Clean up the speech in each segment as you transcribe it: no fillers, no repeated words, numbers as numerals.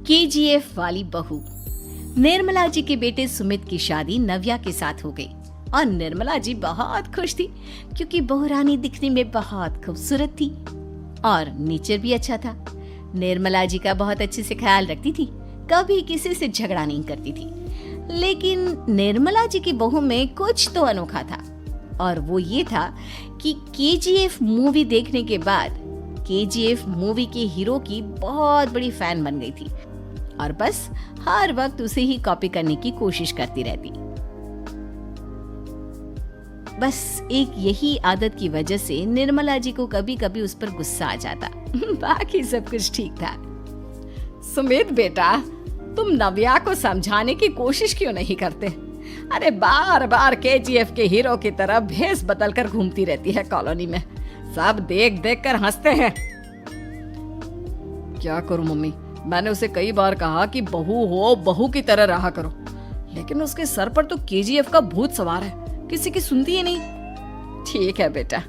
KGF वाली बहू। निर्मला जी के बेटे सुमित की शादी नव्या के साथ हो गई और निर्मला जी बहुत खुश थी क्योंकि बहू रानी दिखने में बहुत खूबसूरत थी और नेचर भी अच्छा था। निर्मला जी का बहुत अच्छे से ख्याल रखती थी, कभी किसी से झगड़ा नहीं करती थी। लेकिन निर्मला जी की बहू में कुछ तो अनोखा था और वो ये था कि केजीएफ मूवी देखने के बाद केजीएफ मूवी के हीरो की बहुत बड़ी फैन बन गई थी और बस हर वक्त उसे ही कॉपी करने की कोशिश करती रहती। बस एक यही आदत की वजह से निर्मला जी को कभी कभी उस पर गुस्सा आ जाता। बाकी सब कुछ ठीक था। सुमित बेटा, तुम नव्या को समझाने की कोशिश क्यों नहीं करते? अरे बार बार केजीएफ के हीरो की तरह भेस बदल कर घूमती रहती है कॉलोनी में, सब देख देख कर हंसते हैं। क्या करूं मम्मी, मैंने उसे कई बार कहा कि बहू हो, बहू की तरह रहा करो, लेकिन उसके सर पर तो केजीएफ का भूत सवार है, किसी की सुनती ही नहीं। ठीक है बेटा,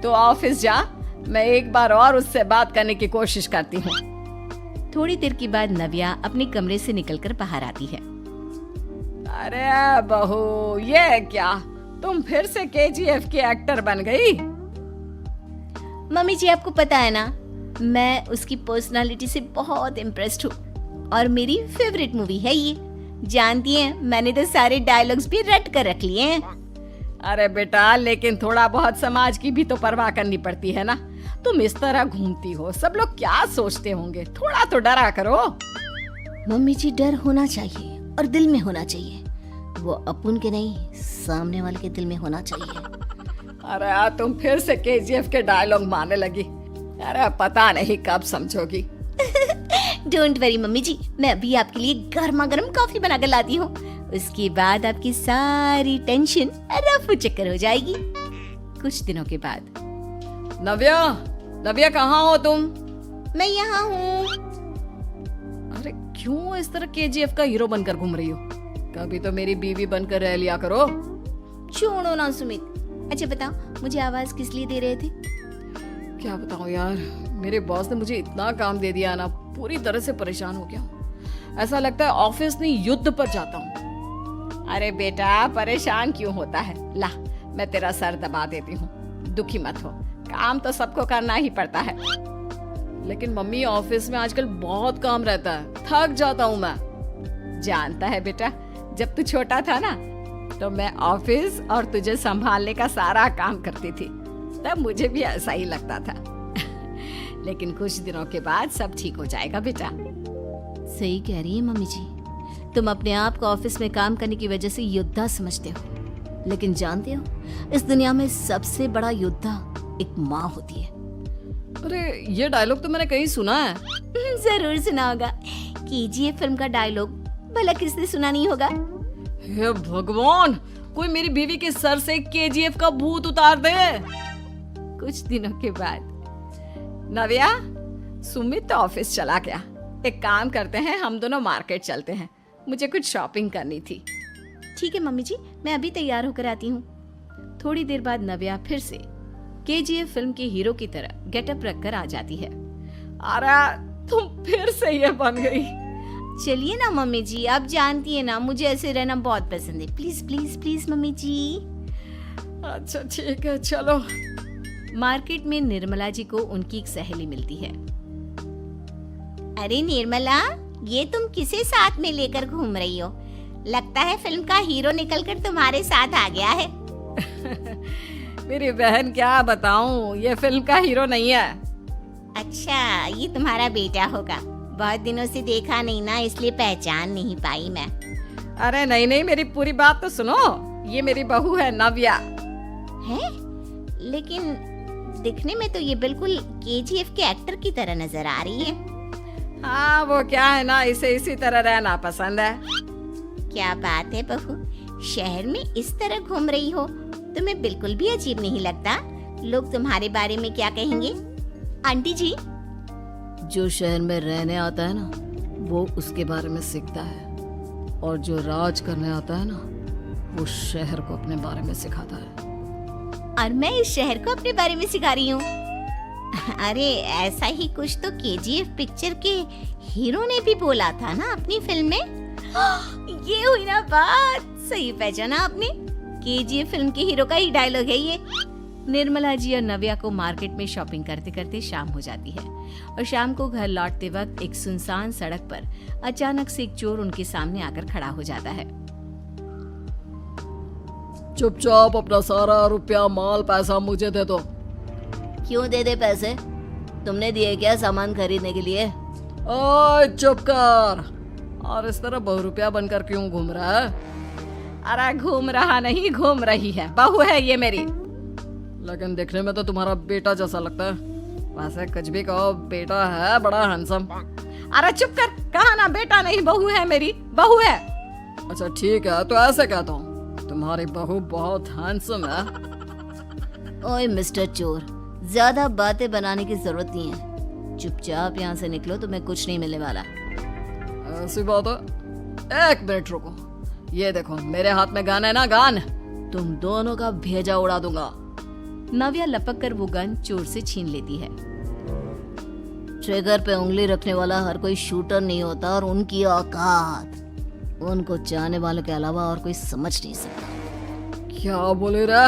तो ऑफिस जा, मैं एक बार और उससे बात करने की कोशिश करती हूँ। थोड़ी देर के बाद नव्या अपने कमरे से निकलकर बाहर आती है। अरे बहू, ये क्या, तुम फिर से केजीएफ की एक्टर बन गई? मम्मी जी, आपको पता है ना, मैं उसकी पर्सनालिटी से बहुत इम्प्रेस्ड हूँ और मेरी फेवरेट मूवी है ये। जानती हैं, मैंने तो सारे डायलॉग्स भी रट कर रख लिए हैं। अरे बेटा, लेकिन थोड़ा बहुत समाज की भी तो परवाह करनी पड़ती है ना। तुम इस तरह घूमती हो, सब लोग क्या सोचते होंगे, थोड़ा तो डरा करो। मम्मी जी, डर होना चाहिए और दिल में होना चाहिए, वो अपुन के नहीं, सामने वाले के दिल में होना चाहिए। अरे तुम फिर से केजीएफ के डायलॉग मारने लगी। अरे पता नहीं कब समझोगी। डोंट वरी मम्मी जी, मैं अभी आपके लिए गर्मा गर्म कॉफी बना कर लाती हूँ। उसके बाद आपकी सारी टेंशन रफू चक्कर हो जाएगी। कुछ दिनों के बाद। नव्या, नव्या कहाँ हो तुम? मैं यहाँ हूँ। अरे क्यों इस तरह केजीएफ का हीरो बनकर घूम रही हो? कभी तो मेरी बीवी बनकर रह लिया करो। छोड़ो ना सुमित। अच्छा बताओ, मुझे आवाज किस लिए दे रहे थे? क्या बताऊं यार, मेरे बॉस ने मुझे इतना काम दे दिया ना, पूरी तरह से परेशान हो गया हूँ। ऐसा लगता है ऑफिस नहीं युद्ध पर जाता हूँ। अरे बेटा, परेशान क्यों होता है? ला, मैं तेरा सर दबा देती हूँ, दुखी मत हो, काम तो सबको करना ही पड़ता है। लेकिन मम्मी, ऑफिस में आजकल बहुत काम रहता है, थक जाता हूँ मैं। जानता है बेटा, जब तू छोटा था ना, तो मैं ऑफिस और तुझे संभालने का सारा काम करती थी, तब मुझे भी ऐसा ही लगता था। लेकिन कुछ दिनों के बाद सब ठीक हो जाएगा बेटा। सही कह रही है मम्मी जी, तुम अपने आप को ऑफिस में काम करने की वजह से योद्धा समझते हो, लेकिन जानते हो, इस दुनिया में सबसे बड़ा योद्धा एक माँ होती है। अरे ये डायलॉग तो मैंने कहीं सुना है। जरूर सुना होगा, केजीएफ फिल्म का डायलॉग, भला किसने सुना नहीं होगा? हे भगवान, कोई मेरी बीवी के सर से केजीएफ का भूत उतार दे। कुछ दिनों के बाद। नव्या, सुमित तो ऑफिस चला गया, एक काम करते हैं, हम दोनों मार्केट चलते हैं, मुझे कुछ शॉपिंग करनी थी। ठीक है मम्मी जी, मैं अभी तैयार होकर आती हूँ। थोड़ी देर बाद नव्या फिर से केजीएफ फिल्म के हीरो की तरह गेटअप रखकर आ जाती है। अरे तुम फिर से ये बन गई। चलिए ना मम्मी जी, आप जानती है ना, मुझे ऐसे रहना बहुत पसंद है। प्लीज प्लीज प्लीज मम्मी जी। अच्छा ठीक है, चलो। मार्केट में निर्मला जी को उनकी एक सहेली मिलती है। अरे निर्मला, ये तुम किसे साथ में लेकर घूम रही हो? लगता है फिल्म का हीरो निकलकर तुम्हारे साथ आ गया है। मेरी बहन, क्या बताऊं, ये फिल्म का हीरो नहीं है। अच्छा, ये तुम्हारा बेटा होगा, बहुत दिनों से देखा नहीं ना, इसलिए पहचान नहीं पाई मैं। अरे नहीं नहीं, मेरी पूरी बात तो सुनो, ये मेरी बहू है नव्या। है? लेकिन दिखने में तो ये बिल्कुल केजीएफ के एक्टर की तरह नजर आ रही है। हाँ, वो क्या है ना, इसे इसी तरह रहना पसंद है। क्या बात है बहू, शहर में इस तरह घूम रही हो, तुम्हें बिल्कुल भी अजीब नहीं लगता? लोग तुम्हारे बारे में क्या कहेंगे? आंटी जी, जो शहर में रहने आता है ना, वो उसके बारे में सीखता है, और जो राज करने आता है ना, वो शहर को अपने बारे में सिखाता है। और मैं इस शहर को अपने बारे में सिखा रही हूँ। अरे ऐसा ही कुछ तो केजीएफ पिक्चर के हीरो ने भी बोला था ना अपनी फिल्म में। ये हुई ना बात, सही पहचाना आपने। केजीएफ फिल्म के हीरो का ही डायलॉग है ये। निर्मला जी और नव्या को मार्केट में शॉपिंग करते करते शाम हो जाती है और शाम को घर लौटते वक्त एक सुनसान सड़क पर अचानक से एक चोर उनके सामने आकर खड़ा हो जाता है। चुपचाप अपना सारा रुपया माल पैसा मुझे दे दो। क्यों दे दे पैसे? तुमने दिए क्या सामान खरीदने के लिए? ओए चुप कर। और इस तरह बहुरुपया बनकर क्यों घूम रहा है? अरे घूम रहा नहीं, घूम रही है, बहू है ये मेरी। लेकिन देखने में तो तुम्हारा बेटा जैसा लगता है। वैसे कुछ भी कहो, बेटा है बड़ा हैंडसम। अरे चुप कर, कहा ना बेटा नहीं बहू है मेरी, बहू है। अच्छा ठीक है, तो ऐसे कहता हूँ, तुम्हारी बहू बहुत हैंडसम है। ओए मिस्टर चोर, ज्यादा बातें बनाने की जरूरत नहीं है। चुपचाप यहाँ से निकलो, तुम्हें कुछ नहीं मिलने वाला। ऐसी बात है। एक मिनट रुको, ये देखो मेरे हाथ में गन है ना, गन। तुम दोनों का भेजा उड़ा दूंगा। नव्या लपक कर वो गन चोर से छीन लेती है। ट्रिगर पे उंगली रखने वाला हर कोई शूटर नहीं होता और उनकी औकात उनको चाहने वालों के अलावा और कोई समझ नहीं सकता। क्या बोले रे?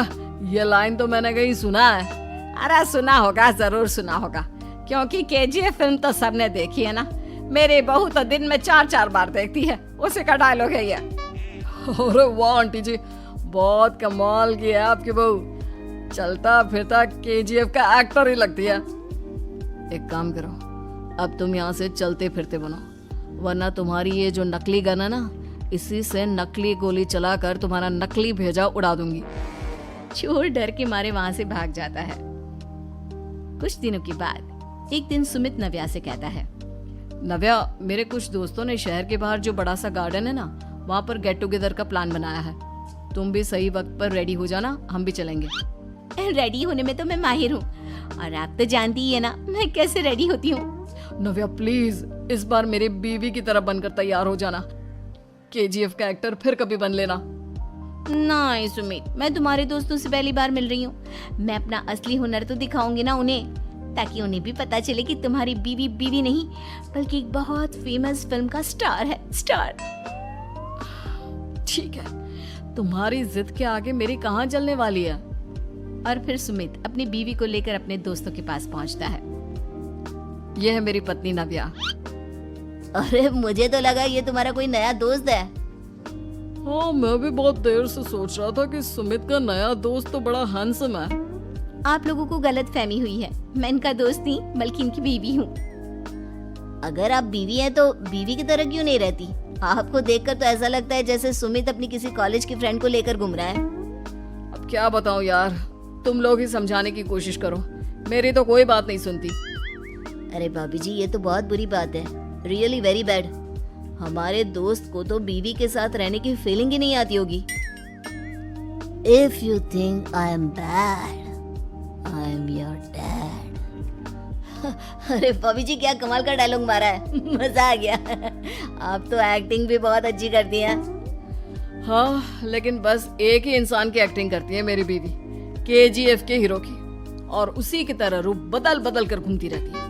ये लाइन तो मैंने कहीं सुना है। अरे सुना होगा, जरूर सुना होगा, क्योंकि केजीएफ फिल्म तो सबने देखी है ना। मेरी बहू तो दिन में 4-4 बार देखती है, उसी का डायलॉग है ये। अरे वाह आंटी जी, बहुत कमाल की है आपकी बहू। चलता फिरता केजीएफ का एक्टर ही लगती है। एक काम करो, अब तुम यहाँ से चलते फिरते बनो, वरना तुम्हारी ये जो नकली गन है ना, इसी से नकली गोली चलाकर तुम्हारा नकली भेजा उड़ा दूंगी। चोर डर के मारे वहां से भाग जाता है। कुछ दिनों के बाद एक दिन सुमित नव्या से कहता है, नव्या, मेरे कुछ दोस्तों ने शहर के बाहर जो बड़ा सा गार्डन है ना, वहाँ पर गेट टुगेदर का प्लान बनाया है। तुम भी सही वक्त पर रेडी हो जाना, हम भी चलेंगे। रेडी होने में तो मैं माहिर हूँ, और आप तो जानती ही है ना मैं कैसे रेडी होती हूँ। नव्या प्लीज, इस बार मेरी बीवी की तरह बनकर तैयार हो जाना। केजीएफ का एक्टर फिर कभी बन लेना। नहीं सुमित, मैं तुम्हारे दोस्तों से पहली बार मिल रही हूँ। मैं अपना असली हुनर तो दिखाऊंगी ना उन्हें, ताकि उन्हें भी पता चले कि तुम्हारी बीवी बीवी नहीं बल्कि एक बहुत फेमस फिल्म का स्टार है, स्टार। ठीक है, तुम्हारी जिद के आगे मेरी कहाँ चलने वाली है। और फिर सुमित अपनी बीवी को लेकर अपने दोस्तों के पास पहुंचता है। यह है मेरी पत्नी नव्या। अरे मुझे तो लगा ये तुम्हारा कोई नया दोस्त है। हाँ, मैं भी बहुत देर से सोच रहा था कि सुमित का नया दोस्त तो बड़ा हैंडसम है। आप लोगों को गलत फहमी हुई है, मैं इनका दोस्त नहीं बल्कि इनकी बीवी हूँ। अगर आप बीवी हैं तो बीवी की तरह क्यों नहीं रहती? आपको देखकर तो ऐसा लगता है जैसे सुमित अपनी किसी कॉलेज की फ्रेंड को लेकर घूम रहा है। अब क्या बताऊं यार, तुम लोग ही समझाने की कोशिश करो, मेरी तो कोई बात नहीं सुनती। अरे भाभी जी, ये तो बहुत बुरी बात है, रियली वेरी बैड। हमारे दोस्त को तो बीवी के साथ रहने की फीलिंग ही नहीं आती होगी। If you think I am bad, I am your dad. अरे भाभी जी, क्या कमाल का डायलॉग मारा है, मजा आ गया। आप तो एक्टिंग भी बहुत अच्छी करती हैं। हाँ, लेकिन बस एक ही इंसान की एक्टिंग करती है मेरी बीवी, केजीएफ के हीरो की, और उसी की तरह रूप बदल बदल कर घूमती रहती है।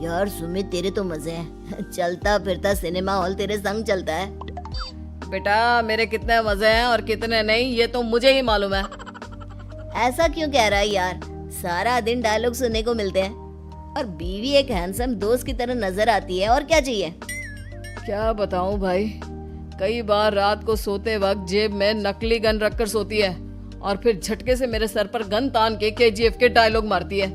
यार सुमित, तेरे तो मजे हैं, चलता फिरता सिनेमा हॉल तेरे संग चलता है। बेटा, मेरे कितने मजे हैं और कितने नहीं ये तो मुझे ही मालूम है। ऐसा क्यों कह रहा है यार? सारा दिन डायलॉग सुनने को मिलते हैं और बीवी एक हैंडसम दोस्त की तरह नजर आती है, और क्या चाहिए? क्या बताऊं भाई, कई बार रात को सोते वक्त जेब में नकली गन रखकर सोती है और फिर झटके से मेरे सर पर गन तान के केजीएफ के डायलॉग मारती है।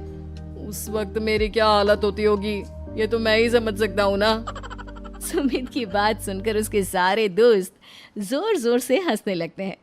उस वक्त मेरी क्या हालत होती होगी ये तो मैं ही समझ सकता हूँ ना। सुमित की बात सुनकर उसके सारे दोस्त जोर जोर से हंसने लगते हैं।